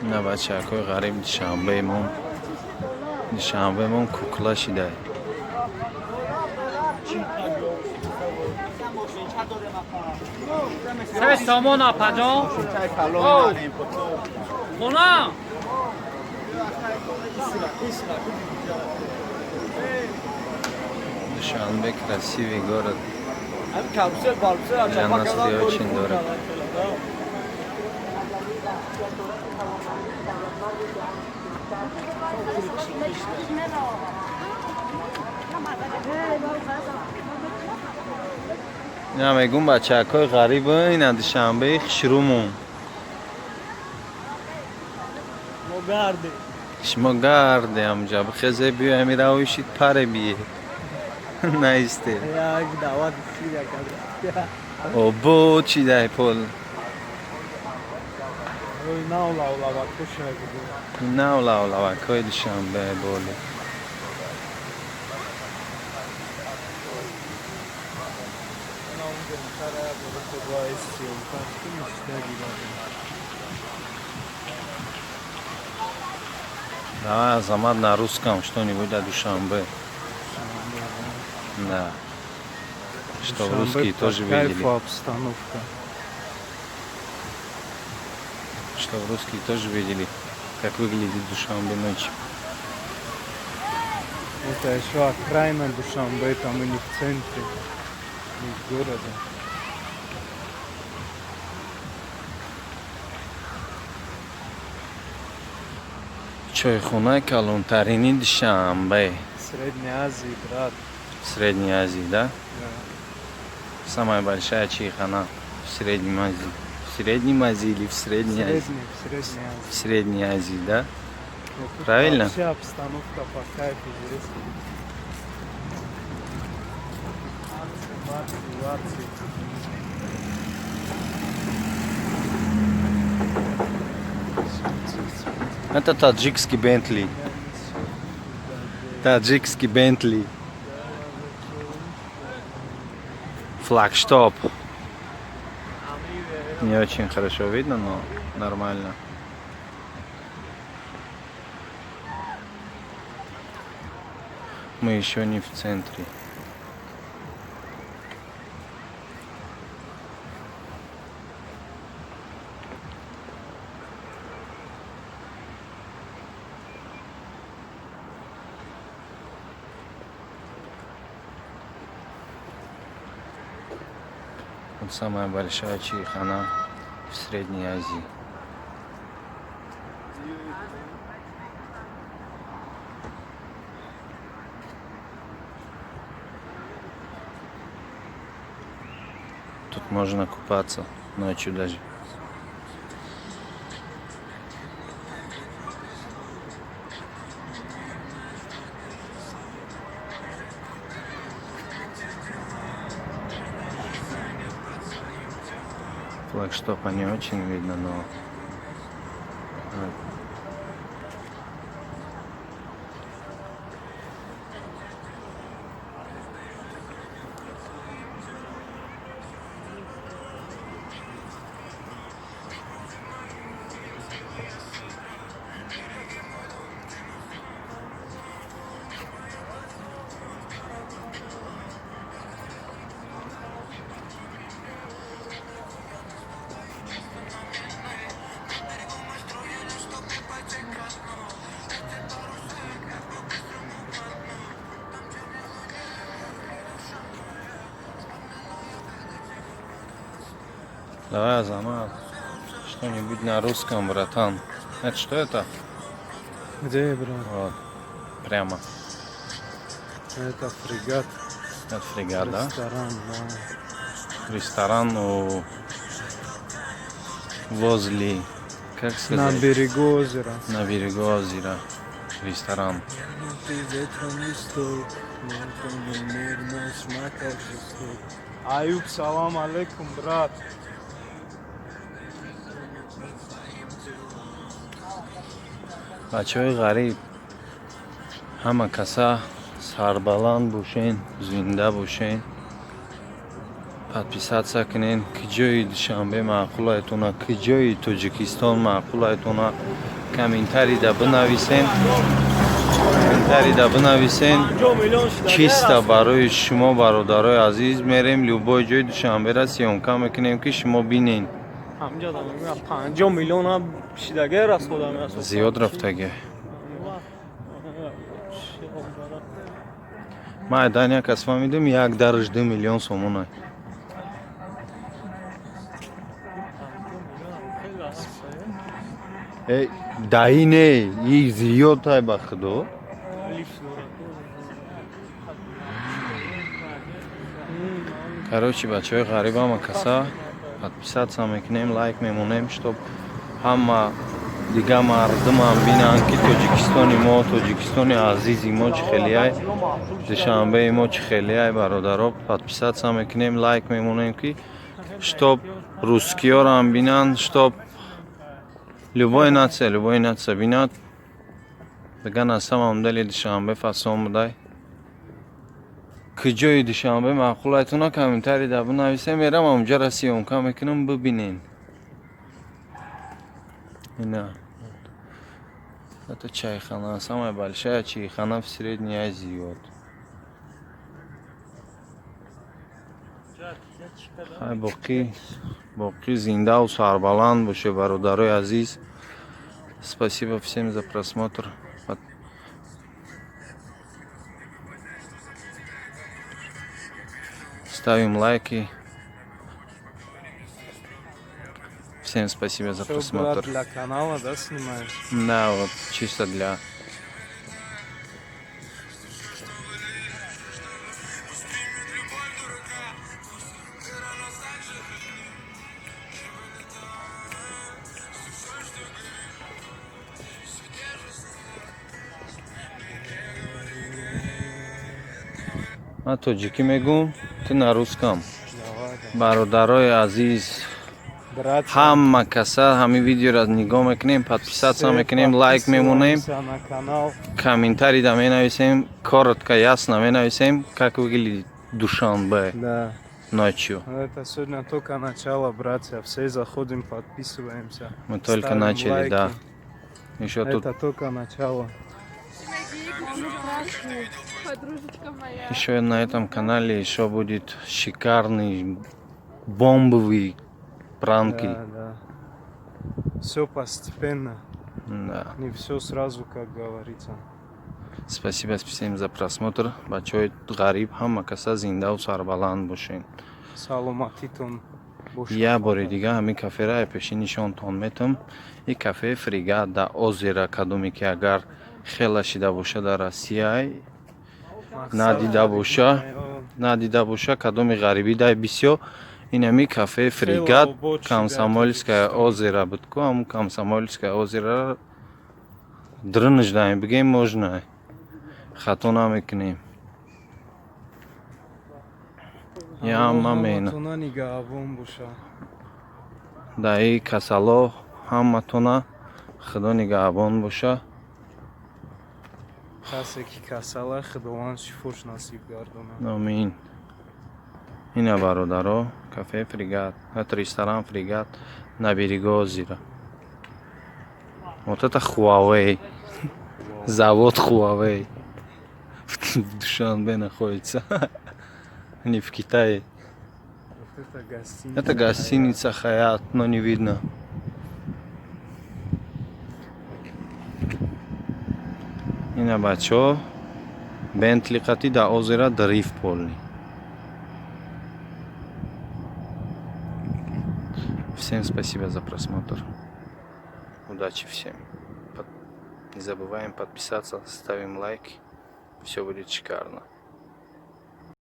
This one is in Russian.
نه بچه های غریب شنبه مون کوکلا شده. سه سامان پنجاه خونا Dushanbe красивый город. Для нас это очень дорого. نه میگم بچه های غریب این دوشنبه خشرومون شما گرده همجا بخزه بیو همی رویشید پره بیه نیسته او بو چی ده پول نه اولا وکای دوشنبه بوله Давай Азамат на русском что-нибудь о Душанбе. Да. Что русские тоже видели. Обстановка. Что русские тоже видели, как выглядит Душанбе ночью. Это еще окраина Душанбе, там и не в центре, не в городе. Чойхуна калонтарини Душанбе. Средняя Азия, брат. В Средней Азии, да? Да. Самая большая чайхана в Средней Азии. В Средней Азии или в Средней Азии? В Средней Азии, да? Правильно? Вообще обстановка по кайфу здесь. Это таджикский Бентли. Таджикский Бентли. Флагштоп. Не очень хорошо видно, но нормально. Мы еще не в центре. Вот самая большая чайхана в Средней Азии. Тут можно купаться ночью даже. Флагштопа не очень видно, но давай, Азамат, что-нибудь на русском, братан. Это что это? Где, брат? Вот, прямо. Это фрегат. Это фрегат, да? Ресторан, да. Ресторан возле, как сказать? На берегу озера. На берегу озера. Ресторан. Аюб, салам алейкум, брат. بچه های غریب همه کسا سربلند باشین، زنده باشین. подписаться кунен, киҷои душанбе маъқулатона, киҷои Тоҷикистон маъқулатона, комментарийда бинависен. Комментарийда бинависен. Чиста барои шумо бародарои азиз мерем любой ҷои Душанбера сиёмка мекунем ки шумо бинен. همجا دارم 50 میلیون هم شیدگه расходам است. زیاد рафтага. майдан як аз фаҳмидам 1,2 миллион сомон ай. даҳӣ не, и зиёд ай ба худо. Короче, бачаҳои ғарибама каса подписаться мекунем, лайк мемонем, чтоб ҳама дига мардумам бинанд ки Тоҷикистони мо, Тоҷикистони азизи мо чӣ хеле ай, Душанбеи мо чӣ хеле ай, бародаро, подписаться мекунем, лайк мемонем ки чтоб русскиёрам бинанд, чтоб любой нация бинад. Биган аз самам дали Душанбе фасон будай. Киҷои Душанбе маъқулатона комментарийда бинависем, мерам онҷара сиёмка мекунам бибинен. Ина. Это чайхана, самая большая чайхана в Средней Азии. Вот. Хай боқи зинда у сарбаланд боше, бародарои азиз. Спасибо всем за просмотр. Ставим лайки. Всем спасибо за просмотр. Для канала, да, снимаешь? Да, вот чисто для... А тоҷикӣ мегӯм, ту на рускам. Бародарои азиз, ҳама каса ҳамин видеоро нигоҳ мекунем, подписаться мекунем, лайк мемонем, комментарийда менависем, коротко, ясно менависем, как выглядит Душанбе ночью. Это сегодня только начало, братья. Все заходим, подписываемся. Мы только начали, да. Еще тут... Это только начало. Подружечка моя. Еще на этом канале еще будет шикарный бомбовый пранки. Да. Все постепенно. Да. Не все сразу, как говорится. Спасибо всем за просмотр. Бачаҳои ғариб ҳама каса зинда у сарбаланд бошен. Саломатитон бошед. Я бори дига ҳамин каферо пешинишонтон метам. И кафе Фригат да озера кадоме ки агар хела шида боша дар Россия надида боша кадоми ғарибӣ дай бисёр. ин ҳамин кафе Фригат, Комсомольское озеро буд ку ҳамун Комсомольское озеро дрнж даем бигем можно, хато намекунем. Я мамена. Да и касало ҳаматона худо нигаҳбон боша. کسی که کسله خداوند شفاش نصیب گردونه. آمین. اینا برادرها کافه فریگات، رستوران فریگات на берегу озера. Вот это Huawei. Завод Huawei. В Душанбе находится. Не в Китае. Это гостиница Хаят, но не видно. Ина бачо Бентли қати да озера дрифт полни. Всем спасибо за просмотр. Удачи всем. Не забываем подписаться, ставим лайки. Все будет шикарно.